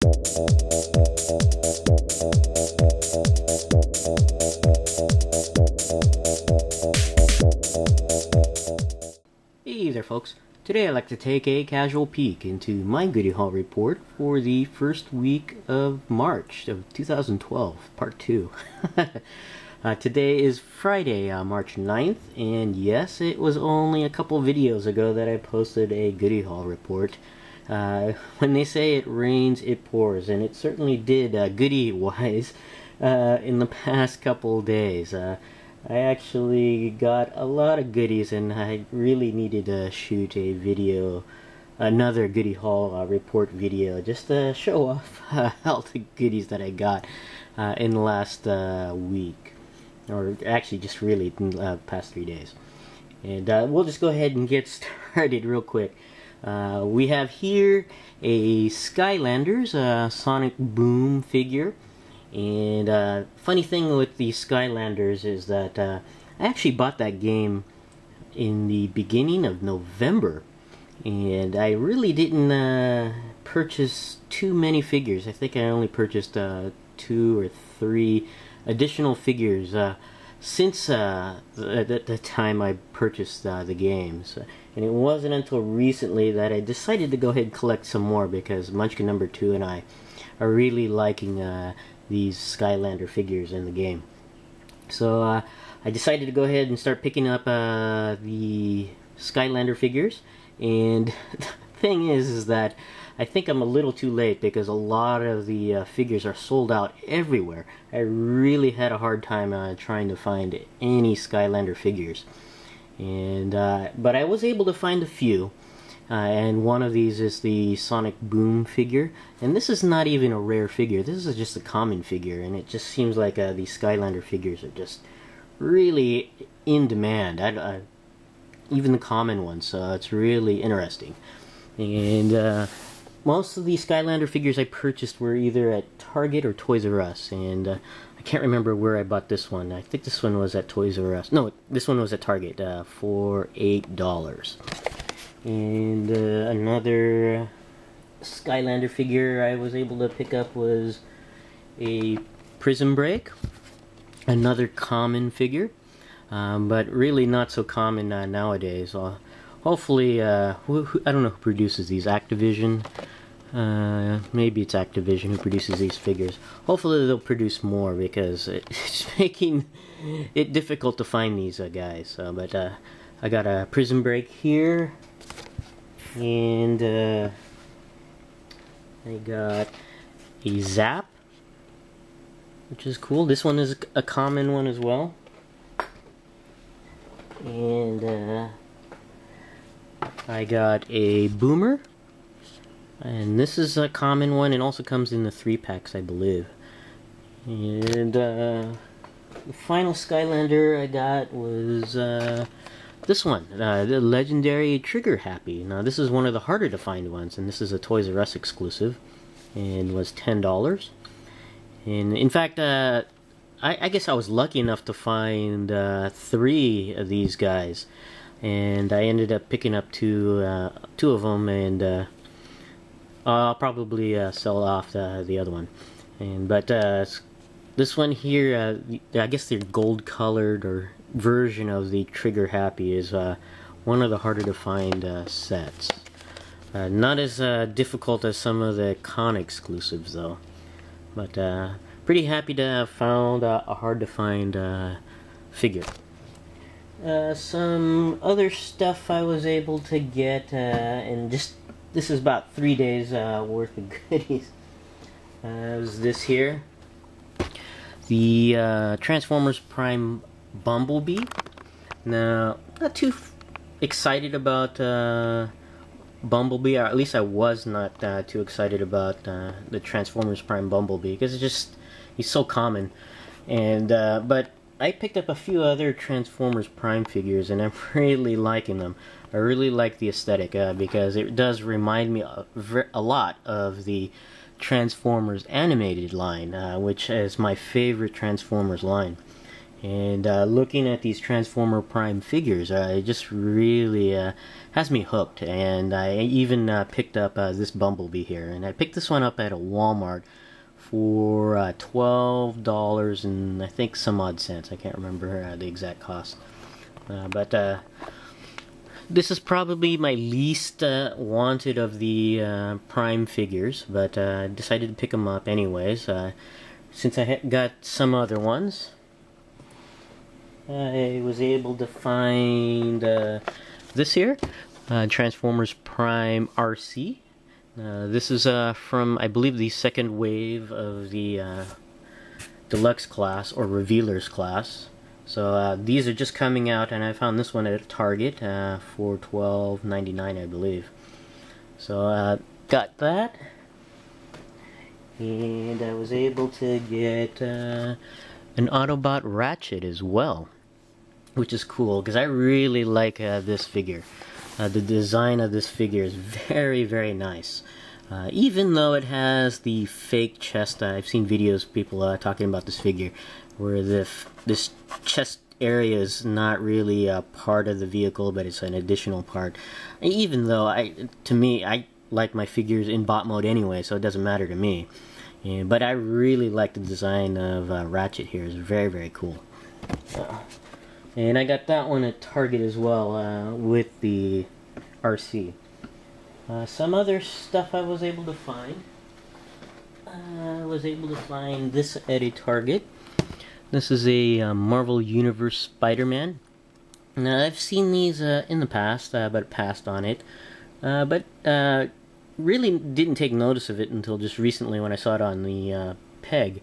Hey there folks, today I'd like to take a casual peek into my Goody Haul report for the first week of March of 2012, part 2. Today is Friday, March 9th, and yes, it was only a couple videos ago that I posted a Goody Haul report. When they say it rains, it pours, and it certainly did, goodie-wise, in the past couple days. I actually got a lot of goodies, and I really needed to shoot a video, another Goody Haul report video, just to show off all the goodies that I got in the last week, or actually just really in the past 3 days. And we'll just go ahead and get started real quick. We have here a Skylanders Sonic Boom figure. And funny thing with the Skylanders is that I actually bought that game in the beginning of November, and I really didn't purchase too many figures. I think I only purchased 2 or 3 additional figures since the time I purchased the games. And it wasn't until recently that I decided to go ahead and collect some more, because Munchkin number 2 and I are really liking these Skylander figures in the game. So I decided to go ahead and start picking up the Skylander figures. And the thing is that I think I'm a little too late, because a lot of the figures are sold out everywhere. I really had a hard time trying to find any Skylander figures. And but I was able to find a few. And one of these is the Sonic Boom figure, and this is not even a rare figure. This is just a common figure, and it just seems like these Skylander figures are just really in demand. Even the common ones, so it's really interesting. And most of the Skylander figures I purchased were either at Target or Toys R Us, and I can't remember where I bought this one. I think this one was at Toys R Us. No, this one was at Target for $8. And another Skylander figure I was able to pick up was a Prism Break, another common figure, but really not so common nowadays. Hopefully, I don't know who produces these, Activision, maybe it's Activision who produces these figures. Hopefully they'll produce more, because it's making it difficult to find these guys. But I got a Prism Break here. And I got a Zap, which is cool. This one is a common one as well. And I got a Boomer, and this is a common one, and also comes in the 3-packs, I believe. And the final Skylander I got was this one, the legendary Trigger Happy. Now this is one of the harder to find ones, and this is a Toys R Us exclusive, and was $10. And in fact, I guess I was lucky enough to find 3 of these guys, and I ended up picking up two of them, and I'll probably sell off the other one. But this one here, I guess they're gold colored or version of the Trigger Happy, is one of the harder to find sets. Not as difficult as some of the con exclusives though, but pretty happy to have found a hard to find figure. Some other stuff I was able to get, and just this is about 3 days worth of goodies. Was this here, the Transformers Prime Bumblebee. Now, not too excited about Bumblebee, or at least I was not too excited about the Transformers Prime Bumblebee, because he's so common. And but I picked up a few other Transformers Prime figures, and I'm really liking them. I really like the aesthetic, because it does remind me a lot of the Transformers animated line, which is my favorite Transformers line. And looking at these Transformer Prime figures, it just really has me hooked. And I even picked up this Bumblebee here, and I picked this one up at a Walmart for $12 and I think some odd cents. I can't remember the exact cost. But this is probably my least wanted of the Prime figures, but I decided to pick them up anyways. Since I got some other ones, I was able to find this here, Transformers Prime RC. This is from, I believe, the second wave of the Deluxe class, or Revealers class. So these are just coming out, and I found this one at Target for $12.99, I believe. So got that, and I was able to get an Autobot Ratchet as well, which is cool because I really like this figure. The design of this figure is very, very nice. Even though it has the fake chest, I've seen videos of people talking about this figure where this chest area is not really a part of the vehicle, but it's an additional part. Even though, to me, I like my figures in bot mode anyway, so it doesn't matter to me. But I really like the design of Ratchet here. It's very, very cool. And I got that one at Target as well, with the RC. Some other stuff I was able to find. I was able to find this at a Target. This is a Marvel Universe Spider-Man. Now, I've seen these in the past, but passed on it. But really didn't take notice of it until just recently when I saw it on the peg.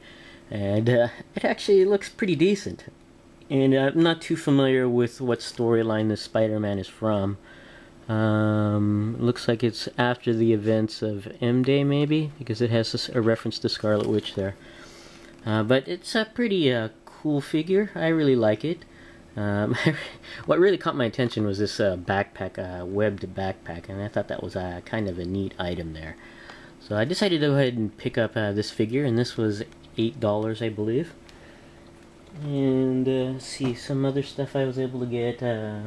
And it actually looks pretty decent. And I'm not too familiar with what storyline this Spider-Man is from. Looks like it's after the events of M-Day, maybe, because it has a reference to Scarlet Witch there. But it's a pretty cool figure. I really like it. What really caught my attention was this backpack, webbed backpack, and I thought that was kind of a neat item there. So I decided to go ahead and pick up this figure, and this was $8, I believe. And see, some other stuff I was able to get. I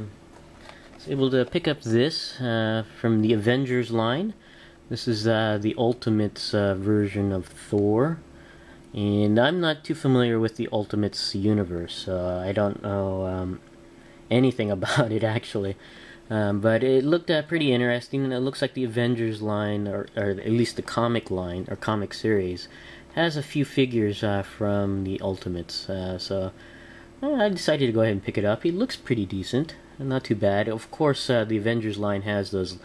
was able to pick up this from the Avengers line. This is the Ultimates version of Thor. And I'm not too familiar with the Ultimates universe. I don't know anything about it, actually. But it looked pretty interesting, and it looks like the Avengers line, or at least the comic line, or comic series, has a few figures from the Ultimates, so I decided to go ahead and pick it up. It looks pretty decent, not too bad. Of course, the Avengers line has those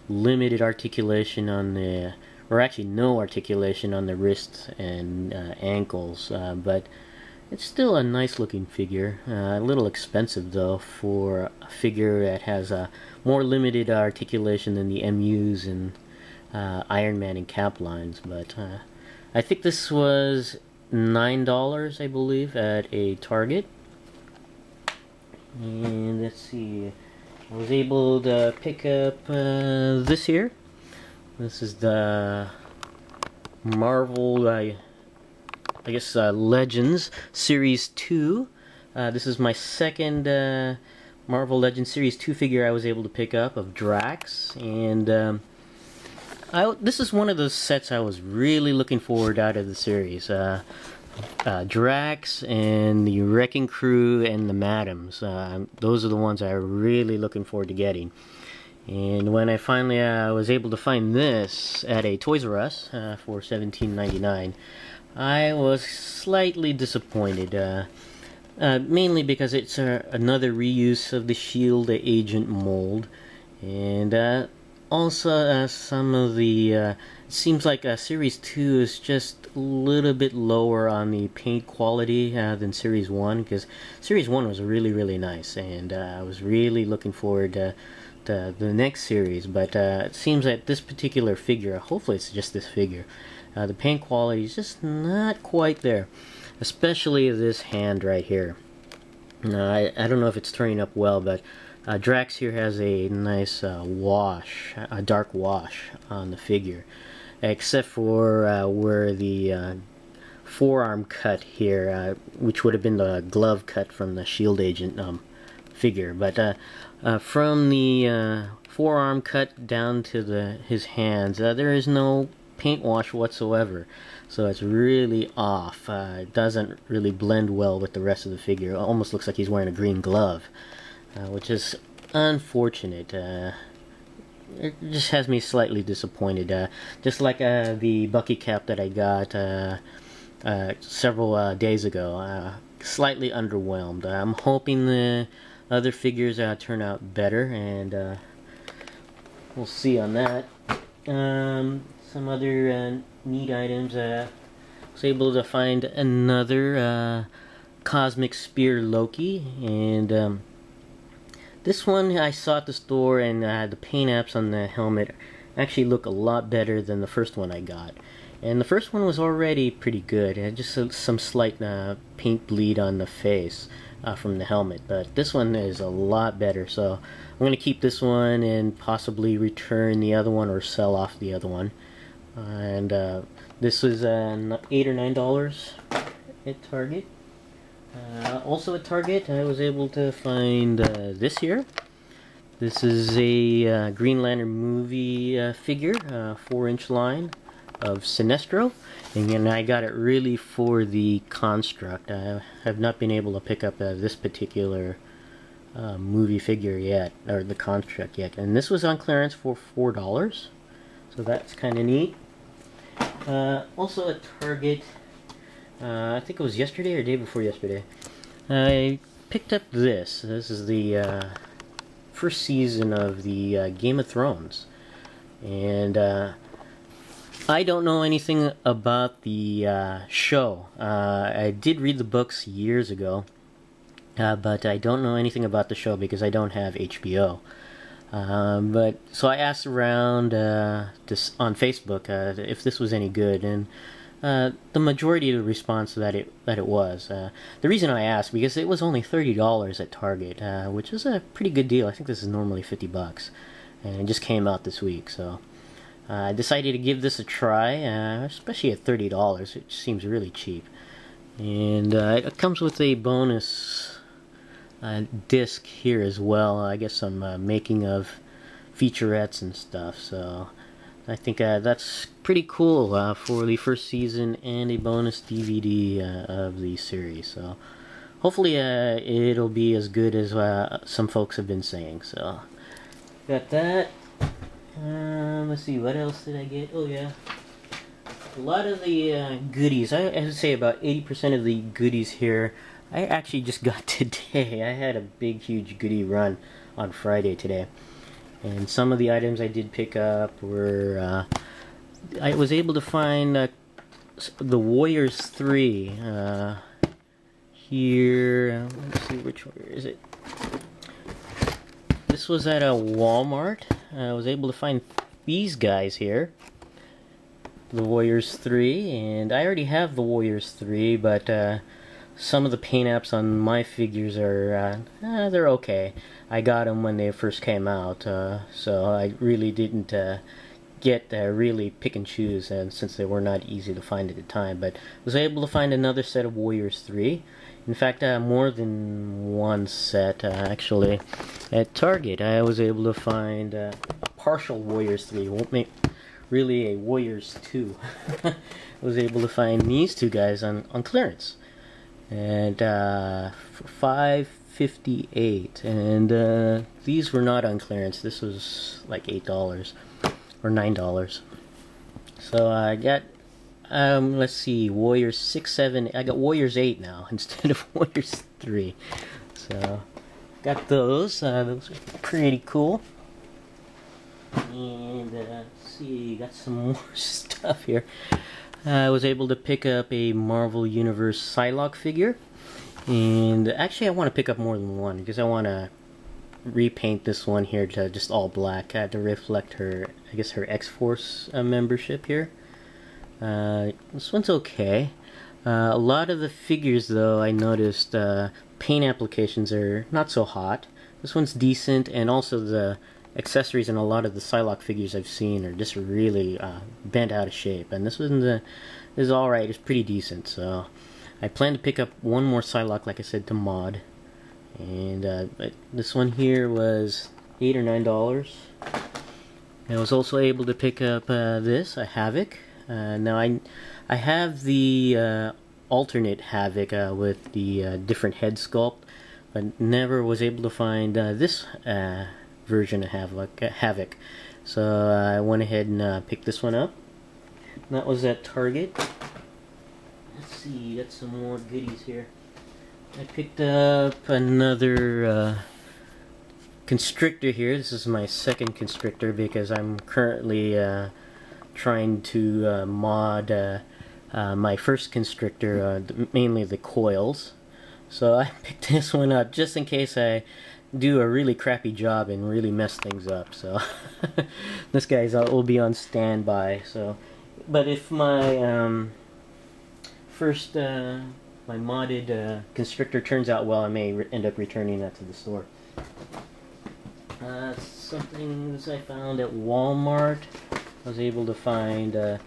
limited articulation on the, or actually no articulation on the wrists and ankles, but it's still a nice looking figure. A little expensive though for a figure that has more limited articulation than the MUs and Iron Man and Cap lines, but I think this was $9, I believe, at a Target. And let's see, I was able to pick up this here. This is the Marvel, I guess, Legends Series 2. This is my second Marvel Legends Series 2 figure I was able to pick up of Drax. And this is one of those sets I was really looking forward out of the series. Drax and the Wrecking Crew and the Madams. Those are the ones I'm really looking forward to getting. And when I finally was able to find this at a Toys R Us for $17.99, I was slightly disappointed. Mainly because it's another reuse of the S.H.I.E.L.D. agent mold. And also, some of the, seems like Series 2 is just a little bit lower on the paint quality than Series 1, because Series 1 was really, really nice, and I was really looking forward to the next series, but it seems that this particular figure, hopefully it's just this figure, the paint quality is just not quite there, especially this hand right here. Now, I don't know if it's turning up well, but Drax here has a nice wash, a dark wash on the figure, except for where the forearm cut here, which would have been the glove cut from the Shield Agent figure. But from the forearm cut down to his hands, there is no paint wash whatsoever. So it's really off. It doesn't really blend well with the rest of the figure. It almost looks like he's wearing a green glove, which is unfortunate. It just has me slightly disappointed. Just like the Bucky cap that I got several days ago. Slightly underwhelmed. I'm hoping the other figures turn out better, and we'll see on that. Some other neat items. I was able to find another Cosmic Spear Loki, and this one I saw at the store, and the paint apps on the helmet actually look a lot better than the first one I got. And the first one was already pretty good. It had just some slight paint bleed on the face from the helmet, but this one is a lot better. So I'm going to keep this one and possibly return the other one or sell off the other one. And this was $8 or $9 at Target. Also at Target, I was able to find this here. This is a Green Lantern movie figure, 4-inch line of Sinestro, and I got it really for the construct. I have not been able to pick up this particular movie figure yet, or the construct yet, and this was on clearance for $4, so that's kind of neat. Also at Target, I think it was yesterday or day before yesterday, I picked up this. This is the first season of the Game of Thrones, and I don't know anything about the show. I did read the books years ago, but I don't know anything about the show because I don't have HBO. But so I asked around this on Facebook if this was any good, and the majority of the response that it was. The reason I asked, because it was only $30 at Target, which is a pretty good deal. I think this is normally $50, and it just came out this week. So I decided to give this a try, especially at $30, which seems really cheap. And it comes with a bonus disc here as well. I guess some making of featurettes and stuff. So I think that's pretty cool for the first season, and a bonus DVD of the series. So hopefully it'll be as good as some folks have been saying. So got that. Let's see, what else did I get? Oh yeah, a lot of the goodies. I would say about 80% of the goodies here I actually just got today. I had a big, huge goodie run on Friday today. And some of the items I did pick up were, I was able to find the Warriors 3 here. Let's see, which one is it? This was at a Walmart. I was able to find these guys here. The Warriors 3, and I already have the Warriors 3, but some of the paint apps on my figures are, they're okay. I got them when they first came out, so I really didn't get really pick and choose, since they were not easy to find at the time. But was able to find another set of Warriors 3. In fact, more than one set, actually. At Target, I was able to find a partial Warriors 3. Won't make really a Warriors 2. I was able to find these two guys on clearance. And for $5.58, and these were not on clearance. This was like $8 or $9. So I got let's see, Warriors 6, 7. I got Warriors 8 now instead of Warriors 3. So got those. Those are pretty cool. And let's see, got some more stuff here. I was able to pick up a Marvel Universe Psylocke figure, and actually I want to pick up more than one because I want to repaint this one here to just all black to reflect her, I guess, her X-Force membership here. This one's okay. A lot of the figures, though, I noticed paint applications are not so hot. This one's decent, and also the accessories in a lot of the Psylocke figures I've seen are just really bent out of shape, and this one is alright, it's pretty decent. So I plan to pick up one more Psylocke, like I said, to mod. And this one here was $8 or $9. I was also able to pick up this, a Havoc. Now I have the alternate Havoc with the different head sculpt, but never was able to find this version of Havoc. So I went ahead and picked this one up. And that was at Target. Let's see, got some more goodies here. I picked up another Constrictor here. This is my second Constrictor because I'm currently trying to mod my first Constrictor, mainly the coils. So I picked this one up just in case I do a really crappy job and really mess things up. So this guy's will be on standby. So, but if my first my modded Constrictor turns out well, I may end up returning that to the store. Something I found at Walmart. I was able to find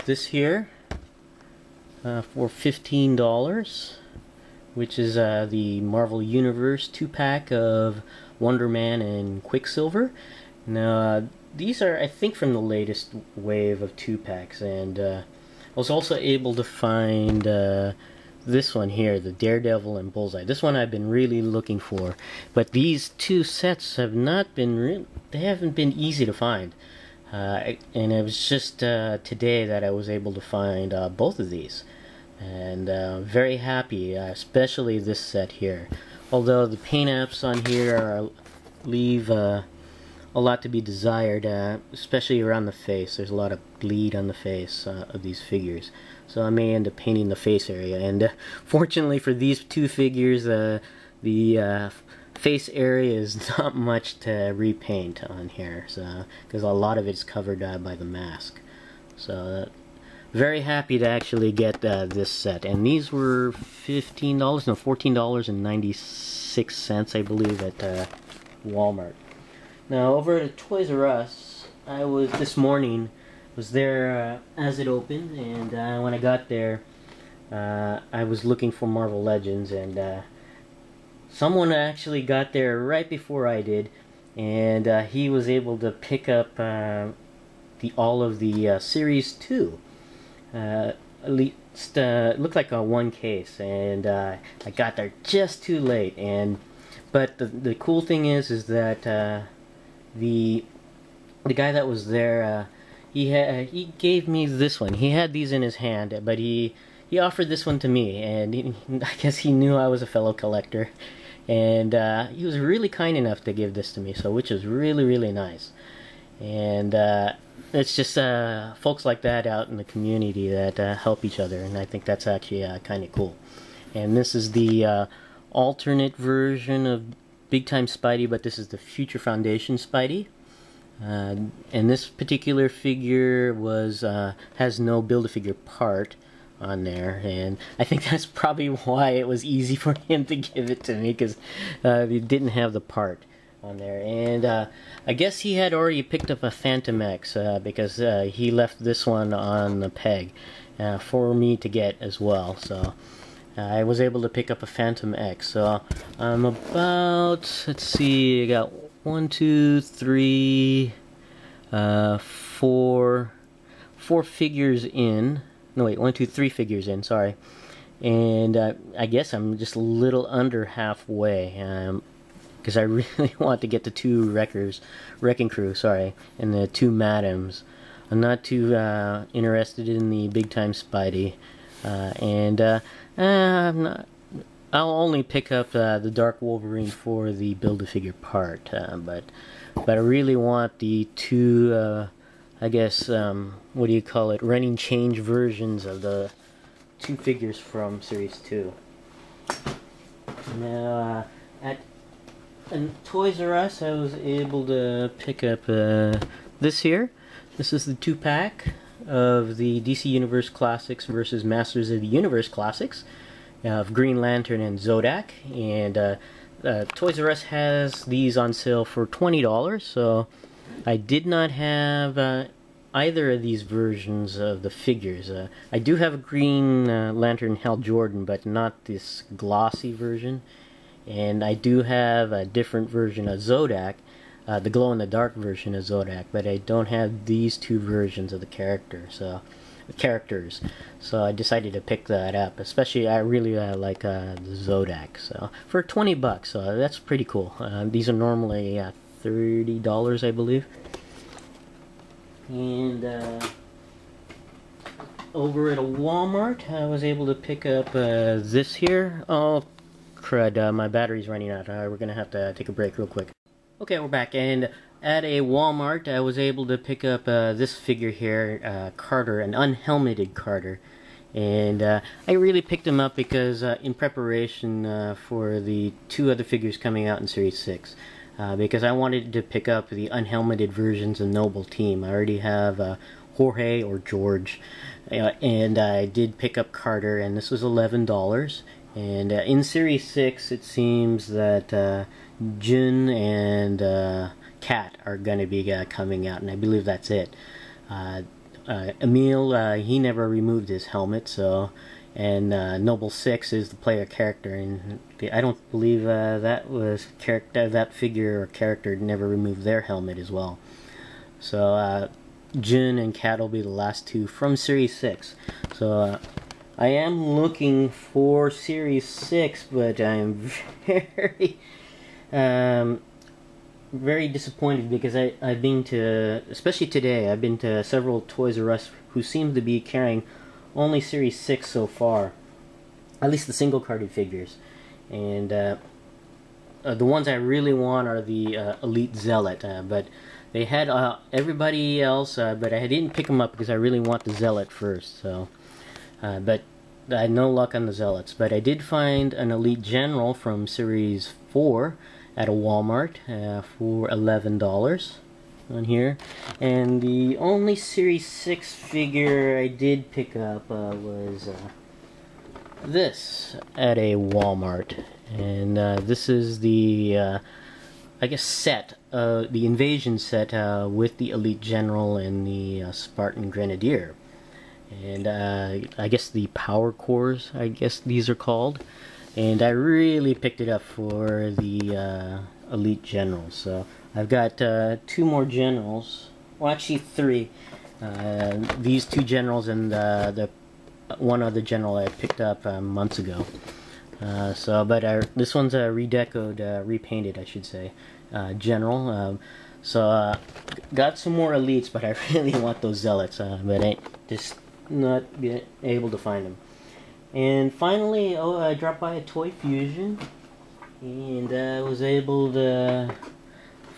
this here for $15, which is the Marvel Universe 2-pack of Wonder Man and Quicksilver. Now, these are, I think, from the latest wave of 2-packs, and I was also able to find this one here, the Daredevil and Bullseye. This one I've been really looking for, but these two sets have not been they haven't been easy to find. And it was just today that I was able to find both of these, and very happy, especially this set here. Although the paint apps on here leave a lot to be desired, especially around the face. There's a lot of bleed on the face of these figures, so I may end up painting the face area. And fortunately for these two figures, the face area is not much to repaint on here, so because a lot of it's covered by the mask. So very happy to actually get this set, and these were $15, no, $14.96, I believe, at Walmart. Now over at Toys R Us, I was this morning was there as it opened, and when I got there, I was looking for Marvel Legends, and someone actually got there right before I did, and he was able to pick up all of the Series 2. At least it looked like one case, and I got there just too late. But the cool thing is that the guy that was there, he gave me this one. He had these in his hand, but he offered this one to me, and I guess he knew I was a fellow collector, and he was really kind enough to give this to me, so which is really nice. And it's just folks like that out in the community that help each other, and I think that's actually kind of cool. And this is the alternate version of Big Time Spidey, but this is the Future Foundation Spidey. And this particular figure has no Build-A-Figure part on there, and I think that's probably why it was easy for him to give it to me, because he didn't have the part on there. And I guess he had already picked up a Phantom X, because he left this one on the peg for me to get as well. So I was able to pick up a Phantom X. So I'm about, let's see, I got 1, 2, 3, 4 figures in. No, wait, 1, 2, 3 figures in, sorry. And I guess I'm just a little under halfway, because I really want to get the 2 Wrecking Crew, sorry, and the 2 Madams. I'm not too interested in the Big Time Spidey, and I'll only pick up the Dark Wolverine for the Build-A-Figure part, but I really want the 2, I guess, what do you call it, running change versions of the 2 figures from Series 2. Now, at Toys R Us, I was able to pick up this here. This is the 2-pack of the DC Universe Classics versus Masters of the Universe Classics of Green Lantern and Zodak, and Toys R Us has these on sale for $20, so I did not have either of these versions of the figures. I do have a Green Lantern Hal Jordan, but not this glossy version. And I do have a different version of Zodak, the glow-in-the-dark version of Zodak, but I don't have these two versions of the characters. So I decided to pick that up. Especially, I really like the Zodak. So for $20, so that's pretty cool. These are normally $30, I believe. And over at a Walmart, I was able to pick up this here. Oh, crud! My battery's running out. We're gonna have to take a break real quick. Okay, we're back, and at a Walmart, I was able to pick up this figure here, Carter, an unhelmeted Carter. And I really picked him up because in preparation for the two other figures coming out in Series 6. Because I wanted to pick up the unhelmeted versions of Noble Team. I already have Jorge or George. And I did pick up Carter, and this was $11. And in Series 6, it seems that Jun and Kat are going to be coming out, and I believe that's it. Emil, he never removed his helmet, so, and Noble 6 is the player character, and I don't believe that figure or character never removed their helmet as well. So Jun and Kat will be the last two from Series 6. So I am looking for Series 6, but I am very disappointed because I've been to, especially today, I've been to several Toys R Us who seem to be carrying only Series 6 so far. At least the single-carded figures. And the ones I really want are the Elite Zealot, but they had everybody else, but I didn't pick them up because I really want the Zealot first. So, but I had no luck on the Zealots. But I did find an Elite General from Series 4 at a Walmart for $11 on here. And the only Series 6 figure I did pick up was this at a Walmart. And this is the I guess set, the invasion set with the Elite General and the Spartan Grenadier. And I guess the Power Cores, I guess these are called. And I really picked it up for the Elite Generals. So I've got two more Generals. Well, actually three. These two Generals and the one other General I picked up months ago. But this one's redecoed, repainted, I should say, General. Got some more Elites, but I really want those Zealots, but I just not been able to find them. And finally, I dropped by a Toy Fusion, and I was able to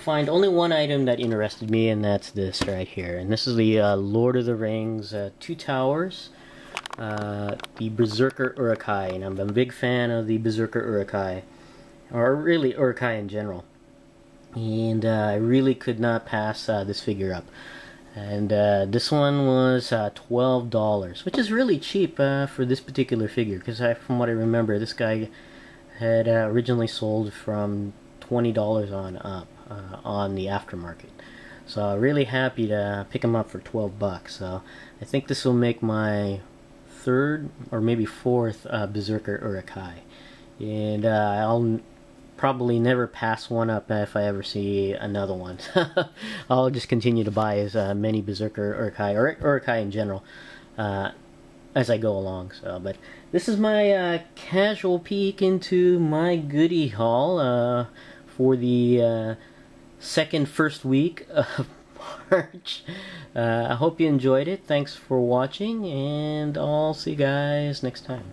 find only one item that interested me, and that's this right here. And this is the Lord of the Rings Two Towers, the Berserker Uruk-hai, and I'm a big fan of the Berserker Uruk-hai, or really Uruk-hai in general. And I really could not pass this figure up. And this one was $12, which is really cheap for this particular figure, because from what I remember, this guy had originally sold from $20 on up on the aftermarket. So really happy to pick him up for $12. So I think this will make my third or maybe fourth Berserker Uruk-hai. And I'll probably never pass one up if I ever see another one. I'll just continue to buy as many Berserker Uruk-hai, or Uruk-hai in general, as I go along. So, but this is my casual peek into my Goody Haul for the first week of March. I hope you enjoyed it. Thanks for watching, and I'll see you guys next time.